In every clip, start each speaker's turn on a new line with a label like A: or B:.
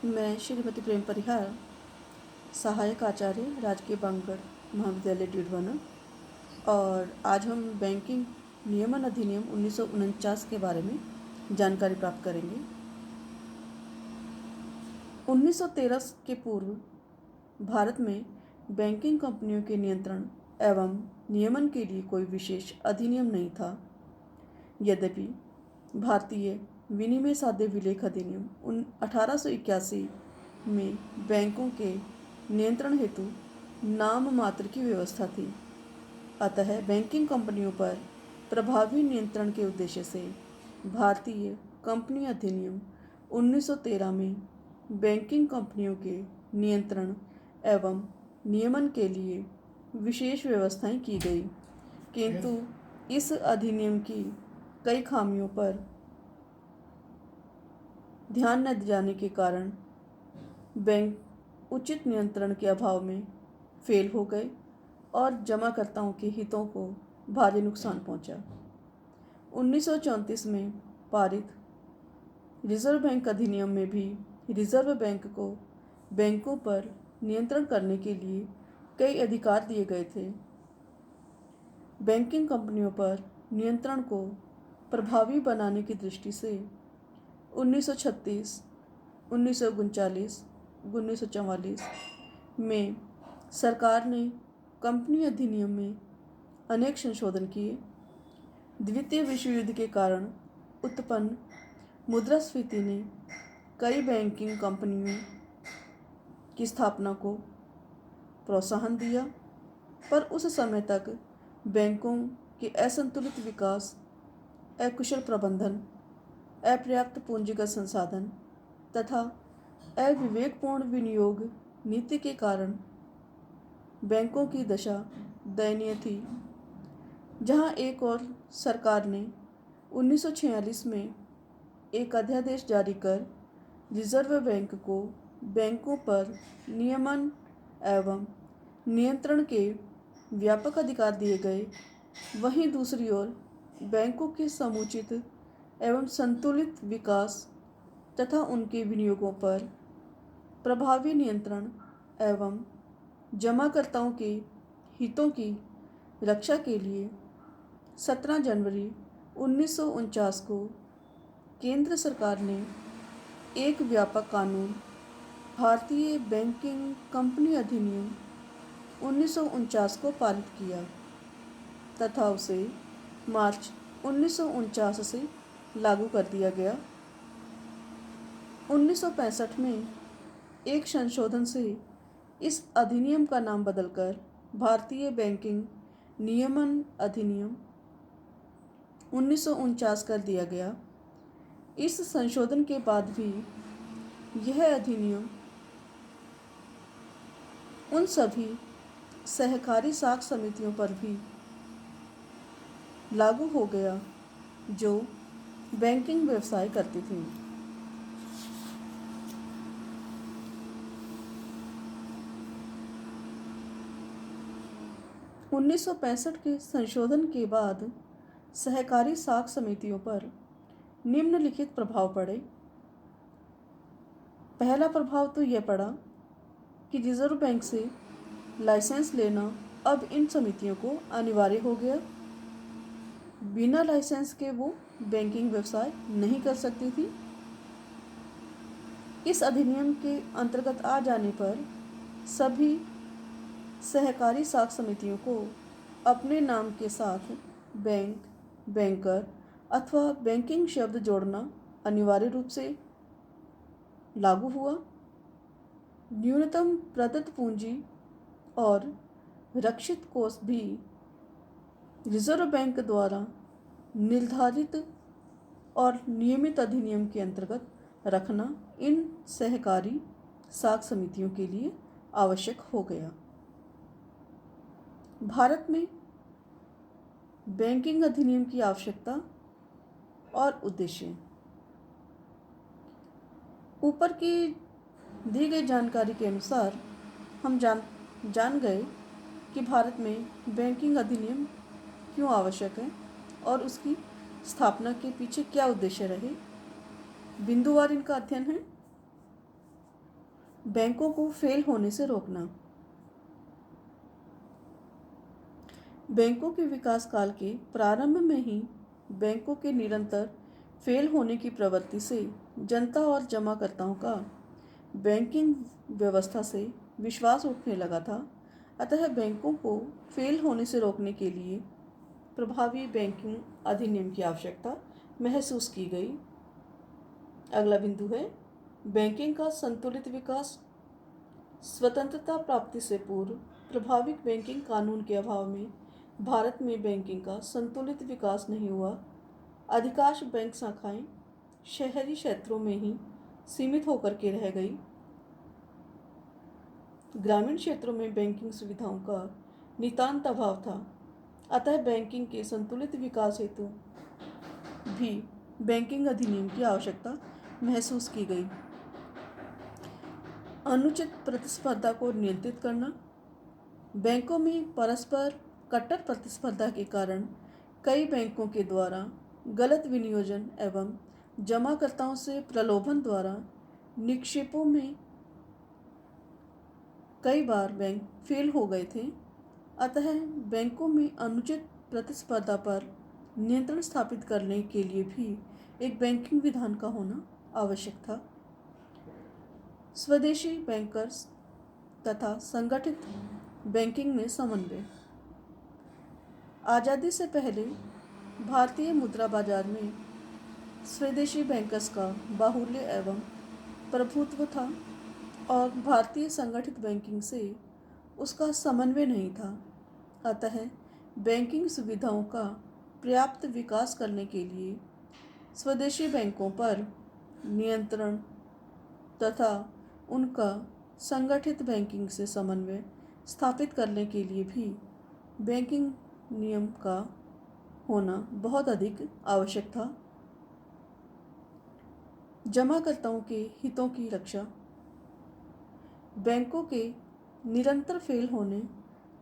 A: मैं श्रीमती प्रेम परिहार, सहायक आचार्य, राजकीय बांगड़ महाविद्यालय डीडवाना, और आज हम बैंकिंग नियमन अधिनियम 1949 के बारे में जानकारी प्राप्त करेंगे। 1913 के पूर्व भारत में बैंकिंग कंपनियों के नियंत्रण एवं नियमन के लिए कोई विशेष अधिनियम नहीं था। यद्यपि भारतीय विनिमय साध्य विलेख अधिनियम 1881 में बैंकों के नियंत्रण हेतु नाम मात्र की व्यवस्था थी। अतः बैंकिंग कंपनियों पर प्रभावी नियंत्रण के उद्देश्य से भारतीय कंपनी अधिनियम 1913 में बैंकिंग कंपनियों के नियंत्रण एवं नियमन के लिए विशेष व्यवस्थाएं की गई, किंतु इस अधिनियम की कई खामियों पर ध्यान न जाने के कारण बैंक उचित नियंत्रण के अभाव में फेल हो गए और जमाकर्ताओं के हितों को भारी नुकसान पहुंचा। 1934 में पारित रिजर्व बैंक अधिनियम में भी रिजर्व बैंक को बैंकों पर नियंत्रण करने के लिए कई अधिकार दिए गए थे। बैंकिंग कंपनियों पर नियंत्रण को प्रभावी बनाने की दृष्टि से 1936, 1939, 1944 में सरकार ने कंपनी अधिनियम में अनेक संशोधन किए। द्वितीय विश्व युद्ध के कारण उत्पन्न मुद्रास्फीति ने कई बैंकिंग कंपनियों की स्थापना को प्रोत्साहन दिया, पर उस समय तक बैंकों के असंतुलित विकास, अकुशल प्रबंधन, अपर्याप्त पूंजीगत संसाधन तथा अविवेकपूर्ण विनियोग नीति के कारण बैंकों की दशा दयनीय थी। जहां एक और सरकार ने 1946 में एक अध्यादेश जारी कर रिजर्व बैंक को बैंकों पर नियमन एवं नियंत्रण के व्यापक अधिकार दिए गए, वहीं दूसरी ओर बैंकों के समुचित एवं संतुलित विकास तथा उनके विनियोगों पर प्रभावी नियंत्रण एवं जमाकर्ताओं के हितों की रक्षा के लिए 17 जनवरी 1949 को केंद्र सरकार ने एक व्यापक कानून भारतीय बैंकिंग कंपनी अधिनियम 1949 को पारित किया तथा उसे मार्च 1949 से लागू कर दिया गया। 1965 में एक संशोधन से इस अधिनियम का नाम बदलकर भारतीय बैंकिंग नियमन अधिनियम 1949 कर दिया गया। इस संशोधन के बाद भी यह अधिनियम उन सभी सहकारी साख समितियों पर भी लागू हो गया जो बैंकिंग व्यवसाय करती थी। 1965 के संशोधन के बाद सहकारी साख समितियों पर निम्नलिखित प्रभाव पड़े। पहला प्रभाव तो यह पड़ा कि रिजर्व बैंक से लाइसेंस लेना अब इन समितियों को अनिवार्य हो गया। बिना लाइसेंस के वो बैंकिंग व्यवसाय नहीं कर सकती थी। इस अधिनियम के अंतर्गत आ जाने पर सभी सहकारी साख समितियों को अपने नाम के साथ बैंक, बैंकर अथवा बैंकिंग शब्द जोड़ना अनिवार्य रूप से लागू हुआ। न्यूनतम प्रदत्त पूंजी और रक्षित कोष भी रिजर्व बैंक द्वारा निर्धारित और नियमित अधिनियम के अंतर्गत रखना इन सहकारी साख समितियों के लिए आवश्यक हो गया। भारत में बैंकिंग अधिनियम की आवश्यकता और उद्देश्य। ऊपर की दी गई जानकारी के अनुसार हम जान गए कि भारत में बैंकिंग अधिनियम क्यों आवश्यक है और उसकी स्थापना के पीछे क्या उद्देश्य रहे। बिंदुवार इनका अध्ययन है। बैंकों को फेल होने से रोकना। बैंकों के विकास काल के प्रारंभ में ही बैंकों के निरंतर फेल होने की प्रवृत्ति से जनता और जमाकर्ताओं का बैंकिंग व्यवस्था से विश्वास उठने लगा था। अतः बैंकों को फेल होने से रोकने के लिए प्रभावी बैंकिंग अधिनियम की आवश्यकता महसूस की गई। अगला बिंदु है बैंकिंग का संतुलित विकास। स्वतंत्रता प्राप्ति से पूर्व प्रभावी बैंकिंग कानून के अभाव में भारत में बैंकिंग का संतुलित विकास नहीं हुआ। अधिकांश बैंक शाखाएं शहरी क्षेत्रों में ही सीमित होकर के रह गई। ग्रामीण क्षेत्रों में बैंकिंग सुविधाओं का नितांत अभाव था। अतः बैंकिंग के संतुलित विकास हेतु भी बैंकिंग अधिनियम की आवश्यकता महसूस की गई। अनुचित प्रतिस्पर्धा को नियंत्रित करना। बैंकों में परस्पर कट्टर प्रतिस्पर्धा के कारण कई बैंकों के द्वारा गलत विनियोजन एवं जमाकर्ताओं से प्रलोभन द्वारा निक्षेपों में कई बार बैंक फेल हो गए थे। अतः बैंकों में अनुचित प्रतिस्पर्धा पर नियंत्रण स्थापित करने के लिए भी एक बैंकिंग विधान का होना आवश्यक था। स्वदेशी बैंकर्स तथा संगठित बैंकिंग में समन्वय। आज़ादी से पहले भारतीय मुद्रा बाजार में स्वदेशी बैंकर्स का बाहुल्य एवं प्रभुत्व था और भारतीय संगठित बैंकिंग से उसका समन्वय नहीं था। अतः बैंकिंग सुविधाओं का पर्याप्त विकास करने के लिए स्वदेशी बैंकों पर नियंत्रण तथा उनका संगठित बैंकिंग से समन्वय स्थापित करने के लिए भी बैंकिंग नियम का होना बहुत अधिक आवश्यक था। जमाकर्ताओं के हितों की रक्षा। बैंकों के निरंतर फेल होने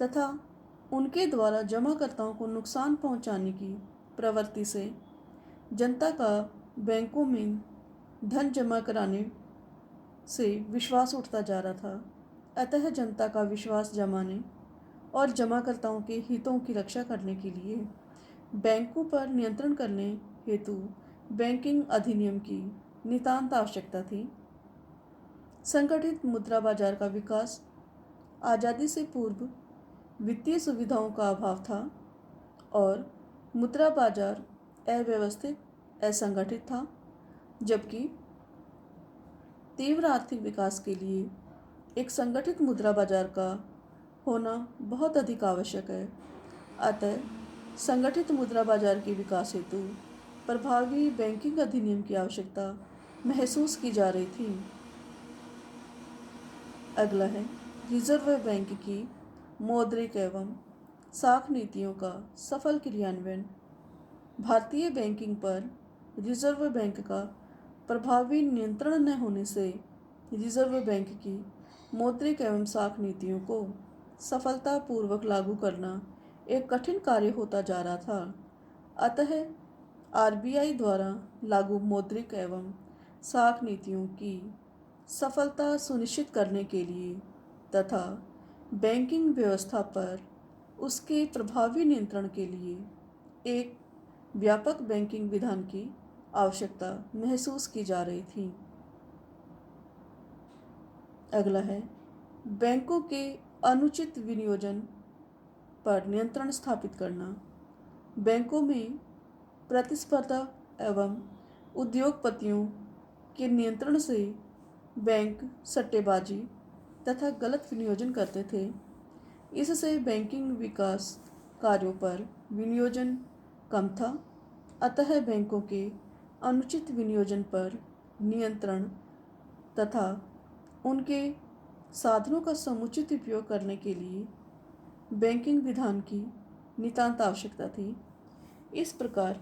A: तथा उनके द्वारा जमाकर्ताओं को नुकसान पहुंचाने की प्रवृत्ति से जनता का बैंकों में धन जमा कराने से विश्वास उठता जा रहा था। अतः जनता का विश्वास जमाने और जमाकर्ताओं के हितों की रक्षा करने के लिए बैंकों पर नियंत्रण करने हेतु बैंकिंग अधिनियम की नितांत आवश्यकता थी। संगठित मुद्रा बाजार का विकास। आज़ादी से पूर्व वित्तीय सुविधाओं का अभाव था और मुद्रा बाजार अव्यवस्थित, असंगठित था, जबकि तीव्र आर्थिक विकास के लिए एक संगठित मुद्रा बाजार का होना बहुत अधिक आवश्यक है। अतः संगठित मुद्रा बाजार के विकास हेतु प्रभावी बैंकिंग अधिनियम की आवश्यकता महसूस की जा रही थी। अगला है रिजर्व बैंक की मौद्रिक एवं साख नीतियों का सफल क्रियान्वयन। भारतीय बैंकिंग पर रिजर्व बैंक का प्रभावी नियंत्रण न होने से रिजर्व बैंक की मौद्रिक एवं साख नीतियों को सफलतापूर्वक लागू करना एक कठिन कार्य होता जा रहा था। अतः आरबीआई द्वारा लागू मौद्रिक एवं साख नीतियों की सफलता सुनिश्चित करने के लिए तथा बैंकिंग व्यवस्था पर उसके प्रभावी नियंत्रण के लिए एक व्यापक बैंकिंग विधान की आवश्यकता महसूस की जा रही थी। अगला है बैंकों के अनुचित विनियोजन पर नियंत्रण स्थापित करना। बैंकों में प्रतिस्पर्धा एवं उद्योगपतियों के नियंत्रण से बैंक सट्टेबाजी तथा गलत विनियोजन करते थे। इससे बैंकिंग विकास कार्यों पर विनियोजन कम था। अतः बैंकों के अनुचित विनियोजन पर नियंत्रण तथा उनके साधनों का समुचित उपयोग करने के लिए बैंकिंग विधान की नितांत आवश्यकता थी। इस प्रकार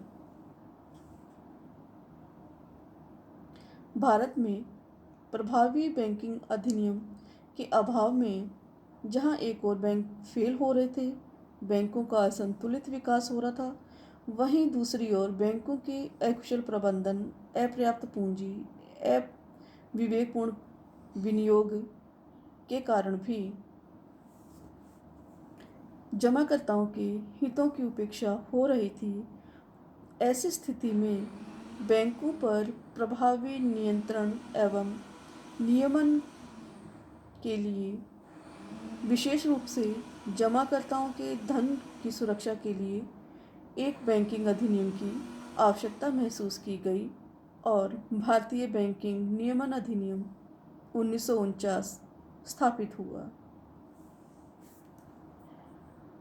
A: भारत में प्रभावी बैंकिंग अधिनियम के अभाव में जहां एक ओर बैंक फेल हो रहे थे, बैंकों का असंतुलित विकास हो रहा था, वहीं दूसरी ओर बैंकों के अकुशल प्रबंधन, अपर्याप्त पूंजी, अविवेकपूर्ण विनियोग के कारण भी जमाकर्ताओं के हितों की उपेक्षा हो रही थी। ऐसी स्थिति में बैंकों पर प्रभावी नियंत्रण एवं नियमन के लिए विशेष रूप से जमाकर्ताओं के धन की सुरक्षा के लिए एक बैंकिंग अधिनियम की आवश्यकता महसूस की गई और भारतीय बैंकिंग नियमन अधिनियम 1949 स्थापित हुआ।